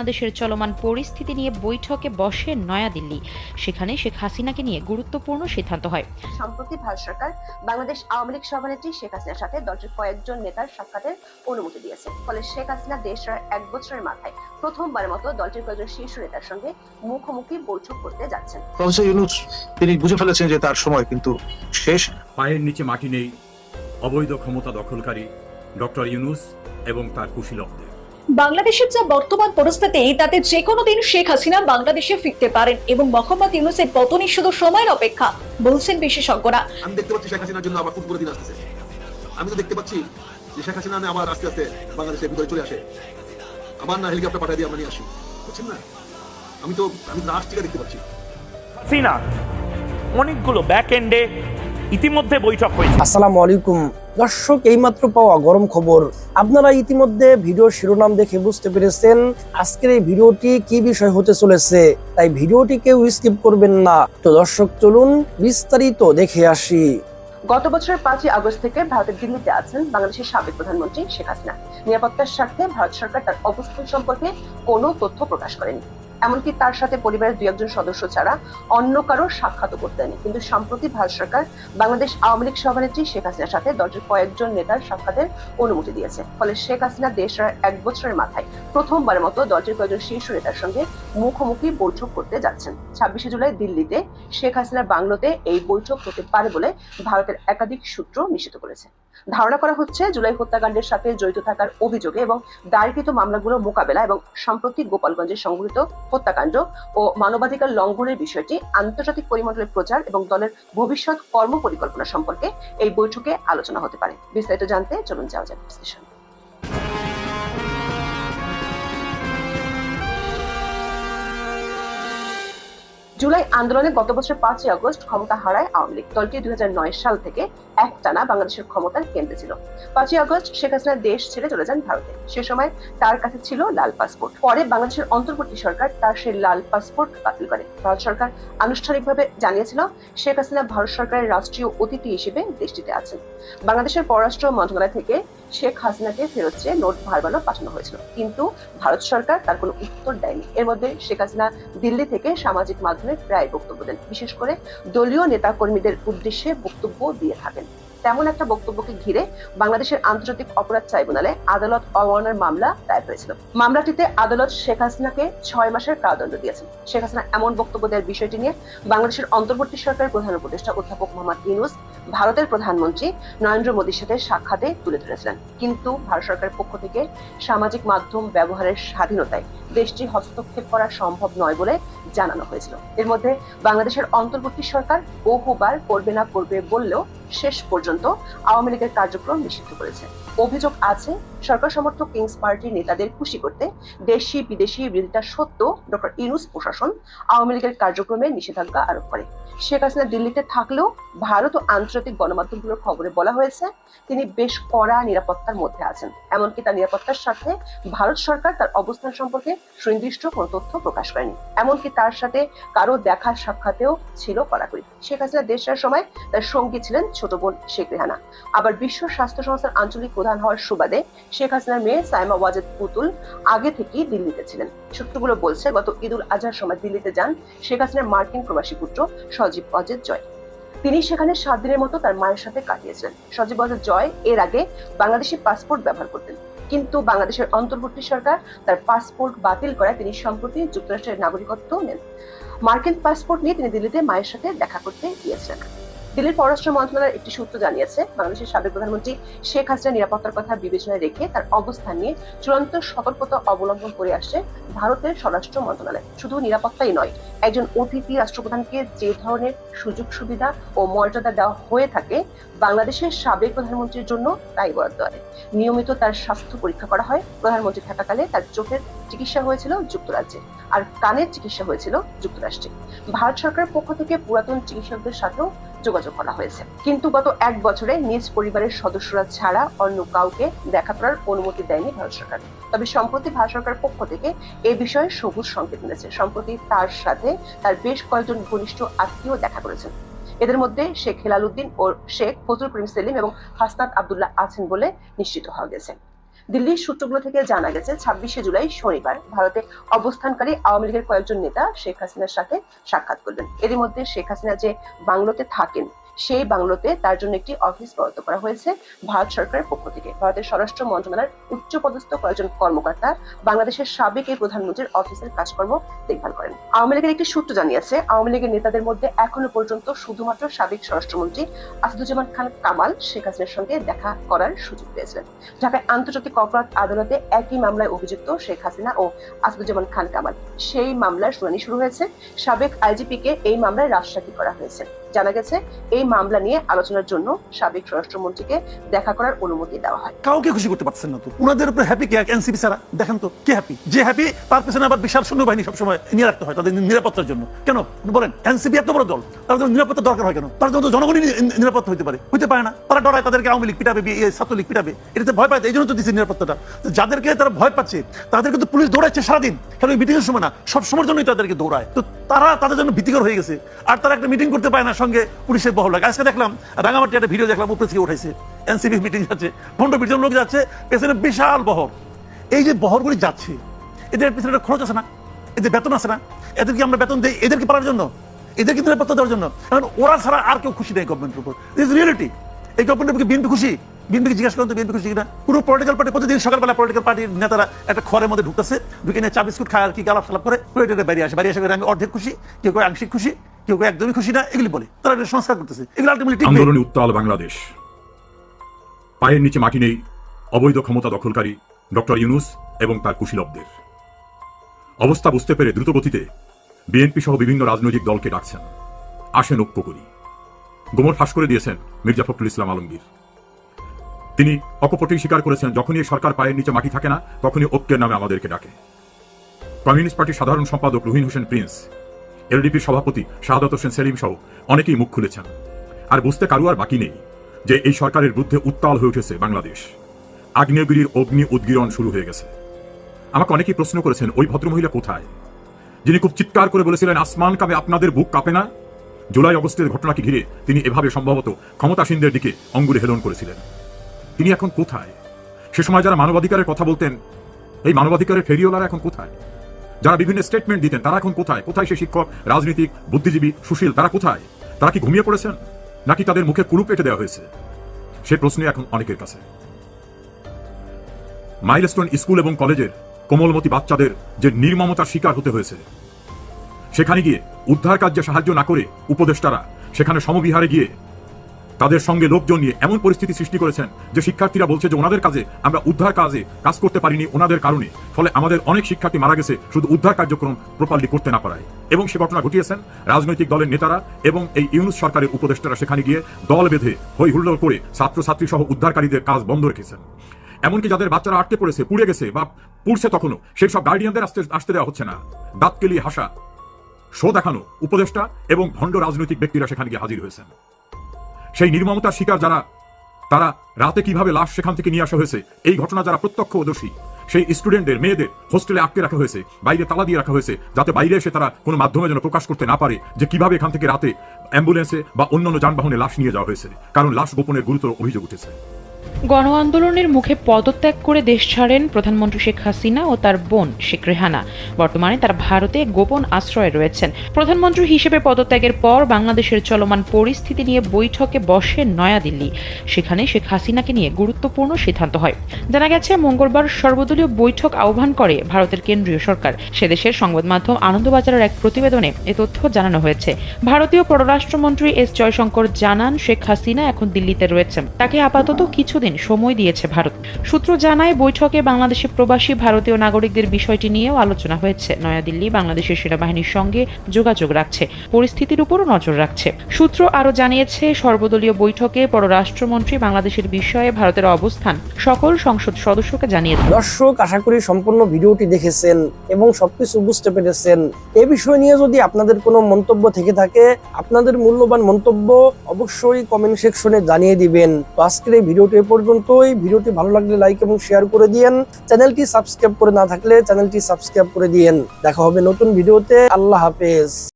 বাংলাদেশের চলমান পরিস্থিতি নিয়ে বৈঠকে বসে নয়াদিল্লি। সেখানে শেখ হাসিনাকে নিয়ে গুরুত্বপূর্ণ সিদ্ধান্ত হয়। সম্প্রতি ভারত সরকার বাংলাদেশ আওয়ামী লীগ সভানেত্রী শেখ হাসিনার সাথে দলটির কয়েকজন নেতার সাক্ষাতের অনুমতি দিয়েছে। ফলে শেখ হাসিনা দেশ ছাড়ার 1 বছরের মাথায় প্রথমবারের মতো দলটির কয়েকজন শীর্ষ নেতার সঙ্গে মুখোমুখি বৈঠক করতে যাচ্ছেন। প্রফেসর ইউনূস তিনি বুঝে ফেলেছেন যে তার সময় কিন্তু শেষ। পায়ের নিচে মাটি নেই অবৈধ ক্ষমতা দখলকারী ডক্টর ইউনূস এবং তার কুশীলবদের। বাংলাদেশের যা বর্তমান পরিস্থিতি তাতে যে কোনো দিন শেখ হাসিনা বাংলাদেশে ফিরতে পারেন এবং মোহাম্মদ ইউনূসের পতনই শুধু সময়ের অপেক্ষা বলছেন বিশেষজ্ঞরা। আমি দেখতে পাচ্ছি শেখ হাসিনার জন্য আবার ফুটবল দিন আসতেছে। আমি তো দেখতে পাচ্ছি যে শেখ হাসিনা আবার আস্তে আস্তে বাংলাদেশের ভিতরে চলে আসে। আমার না হেলিকপ্টার পাঠিয়ে দিয়ে আমরা নিয়ে আসি, বুঝছেন না? আমি লাস্ট থেকে দেখতে পাচ্ছি হাসিনা অনেকগুলো ব্যাক এন্ডে ইতিমধ্যে বৈঠক হয়েছে। আসসালামু আলাইকুম দর্শক, এইমাত্র পাওয়া গরম খবর। আপনারা ইতিমধ্যে ভিডিও শিরোনাম দেখে বুঝতে পেরেছেন আজকের এই ভিডিওটি কি বিষয় হতে চলেছে, তাই ভিডিওটি কেউ স্কিপ করবেন না। তো দর্শক চলুন বিস্তারিত দেখে আসি। গত বছরের 5ই আগস্ট থেকে ভারতের দিল্লিতে আছেন বাংলাদেশের সাবেক প্রধানমন্ত্রী শেখ হাসিনা। নিরাপত্তার স্বার্থে ভারত সরকার তার অবস্থান সম্পর্কে কোনো তথ্য প্রকাশ করেনি, এমনকি তার সাথে পরিবারের 2-1 সদস্য ছাড়া অন্য কারো সাক্ষাৎ করতে দেয়নি। কিন্তু সম্প্রতি ভারত সরকার বাংলাদেশ আওয়ামী লীগ সভানেত্রী শেখ হাসিনার সাথে দলটির কয়েকজন নেতার সাক্ষাতের অনুমতি দিয়েছে। ফলে শেখ হাসিনা দেশ ছাড়ার 1 বছরের মাথায় প্রথমবারের মতো দলটির কয়েকজন শীর্ষ নেতার সঙ্গে মুখোমুখি বৈঠক করতে যাচ্ছেন। 26শে জুলাই দিল্লিতে শেখ হাসিনার বাংলোতে এই বৈঠক হতে পারে বলে ভারতের একাধিক সূত্র নিশ্চিত করেছে। ধারণা করা হচ্ছে জুলাই হত্যাকাণ্ডের সাথে জড়িত থাকার অভিযোগে এবং দায়েরকৃত মামলাগুলো মোকাবেলা এবং সাম্প্রতিক গোপালগঞ্জে সংঘটিত হত্যাকাণ্ড ও মানবাধিকার লঙ্ঘনের বিষয়টি আন্তর্জাতিক পরিমণ্ডলে প্রচার এবং দলের ভবিষ্যৎ কর্মপরিকল্পনা সম্পর্কে এই বৈঠকে আলোচনা হতে পারে। বিস্তারিত জানতে চলুন যাওয়া যাক বিশ্লেষণ। জুলাই আন্দোলনে গত বছর 5ই আগস্ট ক্ষমতা হারায় আওয়ামী লীগ। দলটি 2009 সাল থেকে একটানা বাংলাদেশের ক্ষমতার কেন্দ্রে ছিল। 5ই আগস্ট শেখ হাসিনা দেশ ছেড়ে চলে যান ভারতে। সে সময় তার কাছে ছিল লাল পাসপোর্ট। পরে বাংলাদেশের অন্তর্বর্তী সরকার তার সেই লাল পাসপোর্ট বাতিল করে। ভারত সরকার আনুষ্ঠানিকভাবে জানিয়েছিল শেখ হাসিনা ভারত সরকারের রাষ্ট্রীয় অতিথি হিসেবে দেশটিতে আছেন। বাংলাদেশের পররাষ্ট্র মন্ত্রণালয় থেকে শেখ হাসিনাকে ফেরত চেয়ে নোট ভারবানো পাঠানো হয়েছিল, কিন্তু ভারত সরকার তার কোনো উত্তর দেয়নি। এর মধ্যে শেখ হাসিনা দিল্লি থেকে সামাজিক মাধ্যমে প্রায় বক্তব্য দেন, বিশেষ করে দলীয় নেতা কর্মীদের উদ্দেশ্যে বক্তব্য দিয়ে থাকেন। তেমন একটা বক্তব্যকে ঘিরে বাংলাদেশের আন্তর্জাতিক অপরাধ ট্রাইব্যুনালে আদালত অবমাননার মামলা দায়ের হয়েছিল। মামলাটিতে আদালত শেখ হাসিনাকে 6 মাসের কারাদণ্ড দিয়েছেন। শেখ হাসিনা এমন বক্তব্য দেওয়ার বিষয়টি নিয়ে বাংলাদেশের অন্তর্বর্তী সরকারের প্রধান উপদেষ্টা অধ্যাপক মোহাম্মদ ইউনূস ভারতের প্রধানমন্ত্রী নরেন্দ্র মোদীর সাথে সাক্ষাতে তুলে ধরেছিলেন, কিন্তু ভারত সরকারের পক্ষ থেকে সামাজিক মাধ্যম ব্যবহারের স্বাধীনতায় দেশটি হস্তক্ষেপ করা সম্ভব নয় বলে জানানো হয়েছিল। এর মধ্যে বাংলাদেশের অন্তর্বর্তী সরকার বহুবার করবে না করবে বললেও শেষ পর্যন্ত আওয়ামী লীগের কার্যক্রম নিষিদ্ধ করেছে। অভিযোগ আছে সরকার সমর্থক কিংস পার্টির নেতাদের খুশি করতে দেশি বিদেশি বিরোধিতা সত্ত্বেও ডক্টর ইউনূস প্রশাসন আওয়ামী লীগের কার্যক্রমে নিষেধাজ্ঞা আরোপ করে। শেখ হাসিনা দিল্লিতে থাকলেও ভারত ও আন্তর্জাতিক গণমাধ্যমগুলোর খবরে বলা হয়েছে তিনি বেশ কড়া নিরাপত্তার মধ্যে আছেন। এমনকি তার নিরাপত্তার স্বার্থে ভারত সরকার তার অবস্থান সম্পর্কে সুনির্দিষ্ট কোনো তথ্য প্রকাশ করেনি। এমনকি তার সাথে কারো দেখার সাক্ষাতেও ছিল কড়াকড়ি। শেখ হাসিনা দেশ ছাড়ার সময় তার সঙ্গী ছিলেন ছোট বোন শেখ রেহানা। আবার বিশ্ব স্বাস্থ্য সংস্থার আঞ্চলিক প্রধান হওয়ার সুবাদে শেখ হাসিনার মেয়ে সাইমা ওয়াজেদ পুতুল আগে থেকেই দিল্লিতে ছিলেন। সূত্রগুলো বলছে গত ঈদুল আজহার সময় দিল্লিতে যান শেখ হাসিনার মার্কিন প্রবাসী পুত্র সজীব ওয়াজেদ জয়। তিনি সেখানে 7 দিনের মতো তার মায়ের সাথে কাটিয়েছিলেন। সজীব ওয়াজেদ জয় এর আগে বাংলাদেশি পাসপোর্ট ব্যবহার করতেন, কিন্তু বাংলাদেশের অন্তর্বর্তী সরকার তার পাসপোর্ট বাতিল করায় তিনি সম্প্রতি যুক্তরাষ্ট্রের নাগরিকত্ব নেন। মার্কিন পাসপোর্ট নিয়ে তিনি দিল্লিতে মায়ের সাথে দেখা করতে গিয়েছিলেন। দিল্লির পররাষ্ট্র মন্ত্রণালয়ের একটি সূত্র জানিয়েছে বাংলাদেশের সাবেক প্রধানমন্ত্রী শেখ হাসিনা নিরাপত্তার কথা বিবেচনায় রেখে তার অবস্থান নিয়ে চূড়ান্ত সতর্কতা অবলম্বন করে আসছে ভারতের স্বরাষ্ট্র মন্ত্রণালয়। শুধু নিরাপত্তাই নয়, একজন অতিথি রাষ্ট্রপ্রধানকে যে ধরনের সুযোগ সুবিধা ও মর্যাদা দেওয়া হয়ে থাকে বাংলাদেশের সাবেক প্রধানমন্ত্রীর জন্য তাই বরাদ্দ হয়। নিয়মিত তার স্বাস্থ্য পরীক্ষা করা হয়। প্রধানমন্ত্রী থাকাকালে তার চোখের চিকিৎসা হয়েছিল যুক্তরাজ্যে, আর কানের চিকিৎসা হয়েছিল যুক্তরাষ্ট্রে। ভারত সরকারের পক্ষ থেকে পুরাতন চিকিৎসকদের সাথেও যোগাযোগ করা হয়েছে, কিন্তু গত 1 বছরে নিজ পরিবারের সদস্যরা ছাড়া অন্য কাউকে দেখা করার অনুমতি দেয়নি ভারত সরকার। তবে সম্প্রতি ভারত সরকারের পক্ষ থেকে এ বিষয়ে সবুজ সংকেত মিলেছে। সম্প্রতি তার সাথে তার বেশ কয়েকজন ঘনিষ্ঠ আত্মীয় দেখা করেছেন। এদের মধ্যে শেখ হেলাল উদ্দিন ও শেখ ফজলুল করিম সেলিম এবং হাসনাত আব্দুল্লাহ আছেন বলে নিশ্চিত হওয়া গেছে। দিল্লির সূত্রগুলো থেকে জানা গেছে 26শে জুলাই শনিবার ভারতে অবস্থানকারী আওয়ামী লীগের কয়েকজন নেতা শেখ হাসিনার সাথে সাক্ষাৎ করবেন। এরই মধ্যে শেখ হাসিনা যে বাংলোতে থাকেন সেই বাংলোতে তার জন্য একটি অফিস বরাদ্দ করা হয়েছে ভারত সরকারের পক্ষ থেকে। ভারতের স্বরাষ্ট্র মন্ত্রণালয়ের উচ্চপদস্থ কয়েকজন কর্মকর্তা বাংলাদেশের সাবেক এই প্রধানমন্ত্রীর অফিসের কাজকর্ম দেখভাল করেন। আওয়ামী লীগের একটি সূত্র জানিয়েছে, আওয়ামী লীগের নেতাদের মধ্যে এখনো পর্যন্ত শুধুমাত্র সাবেক স্বরাষ্ট্রমন্ত্রী আসাদুজ্জামান খান কামাল শেখ হাসিনার সঙ্গে দেখা করার সুযোগ পেয়েছিলেন। ঢাকায় আন্তর্জাতিক অপরাধ আদালতে একই মামলায় অভিযুক্ত শেখ হাসিনা ও আসাদুজ্জামান খান কামাল। সেই মামলার শুনানি শুরু হয়েছে। সাবেক আইজিপি কে এই মামলায় রাজশাহী করা হয়েছে। জানা গেছে এই মামলা নিয়ে আলোচনার জন্য সাবেক স্বরাষ্ট্রমন্ত্রীকে দেখা করার অনুমতি দেওয়া হয়। কাউকে খুশি করতে পারছেন না তো, ওনাদের উপরে হ্যাপি কে এনসিপি ছাড়া? দেখেন তো কে হ্যাপি? যে হ্যাপি তার পেছনে আবার বিশাল সৈন্যবাহিনী সবসময় নিয়ে রাখতে হয় তাদের নিরাপত্তার জন্য। কেন বলেন? এনসিপি এত বড় দল, তার জন্য নিরাপত্তা দরকার হয় কেন? তার জন্য জনগণই নিরাপত্তা হতে পারে না। তারা ডরায় তাদেরকে আওয়ামী লীগ পিটাবে, ছাত্রলীগ পিটাবে, এটাতে ভয় পায়। এই জন্য তো দিচ্ছে নিরাপত্তাটা। যাদেরকে তারা ভয় পাচ্ছে তাদেরকে তো পুলিশ দৌড়াচ্ছে সারাদিন, কারণ মিটিং এর সময় না, সব সময়ের জন্যই তাদেরকে দৌড়ায়। তো তারা তাদের জন্য ভীতিকর হয়ে গেছে। আর তারা একটা মিটিং করতে পারে না, সঙ্গে পুলিশের বহল লাগে। আজকে দেখলাম রাঙামাটি একটা ভিডিও দেখলাম, উপরে থেকে উঠাইছে, এনসিপি মিটিং যাচ্ছে, 15-20 জন লোক যাচ্ছে, পেছনে বিশাল বহর। এই যে বহরগুলি যাচ্ছে, এদের পেছনে একটা খরচ আছে না, এদের বেতন আছে না? এদেরকে আমরা বেতন দিই এদেরকে পারার জন্য, এদেরকে নিরাপত্তা দেওয়ার জন্য। কারণ ওরা ছাড়া আর কেউ খুশি নেই গভর্নমেন্টের উপর। This is reality. এই গভর্নমেন্টকে বিএনপি খুশি? বিএনপিকে জিজ্ঞাসা করেন তো বিএনপি খুশি কিনা? পুরো পলিটিক্যাল পার্টি প্রতিদিন সকালবেলা পলিটিক্যাল পার্টির নেতারা একটা ঘরের মধ্যে ঢুকতেছে, ঢুকে নিয়ে চা বিস্কুট খায় আর কি গালাপ সালাপ করে বেরিয়ে আসে। আমি অর্ধেক খুশি, কেউ কেউ আংশিক খুশি, কেউ কেউ একদমই খুশি না, এগুলি বলে তারা সংস্কার করতেছে। এগুলো আলটিমেটলি আন্দোলনে উত্তাল বাংলাদেশ। পায়ের নিচে মাটি নেই অবৈধ ক্ষমতা দখলকারী ডক্টর ইউনূস এবং তার কুশীলবদের। অবস্থা বুঝতে পেরে দ্রুত গতিতে বিএনপি সহ বিভিন্ন রাজনৈতিক দলকে ডাকছেন, আসেন ঐক্য করি। গোমর ফাঁস করে দিয়েছেন মির্জা ফখরুল ইসলাম আলমগীর। তিনি অকপটেই স্বীকার করেছেন, যখনই সরকার পায়ের নিচে মাটি থাকে না তখনই ঐক্যের নামে আমাদেরকে ডাকে। কমিউনিস্ট পার্টির সাধারণ সম্পাদক রুহিন হোসেন প্রিন্স, এলডিপির সভাপতি শাহাদাত হোসেন সেলিম সহ অনেকেই মুখ খুলেছেন। আর বুঝতে কারো আর বাকি নেই যে এই সরকারের বিরুদ্ধে উত্তাল হয়ে উঠেছে বাংলাদেশ। আগ্নেয়গিরির অগ্নি উদ্গীরণ শুরু হয়ে গেছে। আমাকে অনেকেই প্রশ্ন করেছেন, ওই ভদ্রমহিলা কোথায় যিনি খুব চিৎকার করে বলেছিলেন আসমান কাঁপে আপনাদের বুক কাঁপে না? জুলাই অগস্টের ঘটনাকে ঘিরে তিনি এভাবে সম্ভবত ক্ষমতাসীনদের দিকে অঙ্গুলে হেলন করেছিলেন। তিনি এখন কোথায়? সে সময় যারা মানবাধিকারের কথা বলতেন, এই মানবাধিকারের ফেরিওয়ালারা এখন কোথায়? যারা বিভিন্ন স্টেটমেন্ট দিতেন তারা এখন কোথায়? কোথায় সে শিক্ষক, রাজনীতিক, বুদ্ধিজীবী, সুশীল, তারা কোথায়? তারা কি ঘুমিয়ে পড়েছেন, নাকি তাদের মুখে কুলুপ কেটে দেওয়া হয়েছে? সে প্রশ্নই এখন অনেকের কাছে। মাইলস্টোন স্কুল এবং কলেজের কোমলমতি বাচ্চাদের যে নির্মমতার শিকার হতে হয়েছে, সেখানে গিয়ে উদ্ধার কার্যে সাহায্য না করে উপদেষ্টারা সেখানে সমবিহারে গিয়ে তাদের সঙ্গে লোকজন নিয়ে এমন পরিস্থিতি সৃষ্টি করেছেন যে শিক্ষার্থীরা বলছে যে ওনাদের কাজে আমরা উদ্ধার কাজে কাজ করতে পারিনি ওনাদের কারণে, ফলে আমাদের অনেক শিক্ষার্থী মারা গেছে শুধু উদ্ধার কার্যক্রম প্রপারলি করতে না পারায়। এবং সে ঘটনা ঘটিয়েছেন রাজনৈতিক দলের নেতারা এবং এই ইউনূস সরকারের উপদেষ্টারা সেখানে গিয়ে দল বেঁধে হই হুল্লোড় করে ছাত্রছাত্রী সহ উদ্ধারকারীদের কাজ বন্ধ রেখেছেন। এমনকি যাদের বাচ্চারা আটকে পড়েছে, পুড়ে গেছে বা পুড়ছে, তখনও সেই সব গার্ডিয়ানদের আসতে দেওয়া হচ্ছে না। দাঁত কেলিয়ে হাসা, শো দেখানো উপদেষ্টা এবং ভণ্ড রাজনৈতিক ব্যক্তিরা সেখানে গিয়ে হাজির হয়েছেন। সেই নির্মমতার শিকার যারা, তারা রাতে কিভাবে লাশ সেখান থেকে নিয়ে আসা হয়েছে, এই ঘটনা যারা প্রত্যক্ষদর্শী, সেই স্টুডেন্টদের, মেয়েদের হোস্টেলে আটকে রাখা হয়েছে, বাইরে তালা দিয়ে রাখা হয়েছে, যাতে বাইরে এসে তারা কোনো মাধ্যমে যেন প্রকাশ করতে না পারে যে কিভাবে এখান থেকে রাতে অ্যাম্বুলেন্সে বা অন্যান্য যানবাহনে লাশ নিয়ে যাওয়া হয়েছে, কারণ লাশ গোপনের গুরুতর অভিযোগ উঠেছে। গণ আন্দোলনের মুখে পদত্যাগ করে দেশ ছাড়েন প্রধানমন্ত্রী শেখ হাসিনা ও তার বোন শেখ রেহানা। বর্তমানে তারা ভারতে গোপন আশ্রয়ে রয়েছেন। প্রধানমন্ত্রী হিসেবে পদত্যাগের পর বাংলাদেশের চলমান পরিস্থিতি নিয়ে বৈঠকে বসে নয়াদিল্লি। সেখানে শেখ হাসিনাকে নিয়ে গুরুত্বপূর্ণ সিদ্ধান্ত হয়। জানা গেছে মঙ্গলবার সর্বদলীয় বৈঠক আহ্বান করে ভারতের কেন্দ্রীয় সরকার। সেদেশের সংবাদ মাধ্যম আনন্দবাজারের এক প্রতিবেদনে এ তথ্য জানানো হয়েছে। ভারতীয় পররাষ্ট্রমন্ত্রী এস জয়শঙ্কর জানান, শেখ হাসিনা এখন দিল্লিতে রয়েছেন, তাকে আপাতত কিছুদিন সময় দিয়েছে ভারত। সূত্র জানায়, বৈঠকে বাংলাদেশে প্রবাসী ভারতীয় নাগরিকদের বিষয়টি নিয়েও আলোচনা হয়েছে। নয়াদিল্লি বাংলাদেশের সেনাবাহিনীর সঙ্গে যোগাযোগ রাখছে, পরিস্থিতির উপরও নজর রাখছে। সূত্র আরও জানিয়েছে, সর্বদলীয় বৈঠকে পররাষ্ট্রমন্ত্রী বাংলাদেশের বিষয়ে ভারতের অবস্থান সকল সংসদ সদস্যকে জানিয়েছেন। দর্শক, আশা করি সম্পূর্ণ ভিডিওটি দেখেছেন এবং সবকিছু বুঝতে পেরেছেন। এই বিষয় নিয়ে যদি আপনাদের কোনো মন্তব্য থেকে থাকে, আপনাদের মূল্যবান মন্তব্য অবশ্যই কমেন্ট সেকশনে জানিয়ে দিবেন। তো আজকের এই ভিডিওটি পর্যন্তই। ভিডিওটি ভালো লাগলে লাইক এবং শেয়ার করে দিয়েন। চ্যানেলটি সাবস্ক্রাইব করে না থাকলে চ্যানেলটি সাবস্ক্রাইব করে দিয়েন। দেখা হবে নতুন ভিডিওতে। আল্লাহ হাফেজ।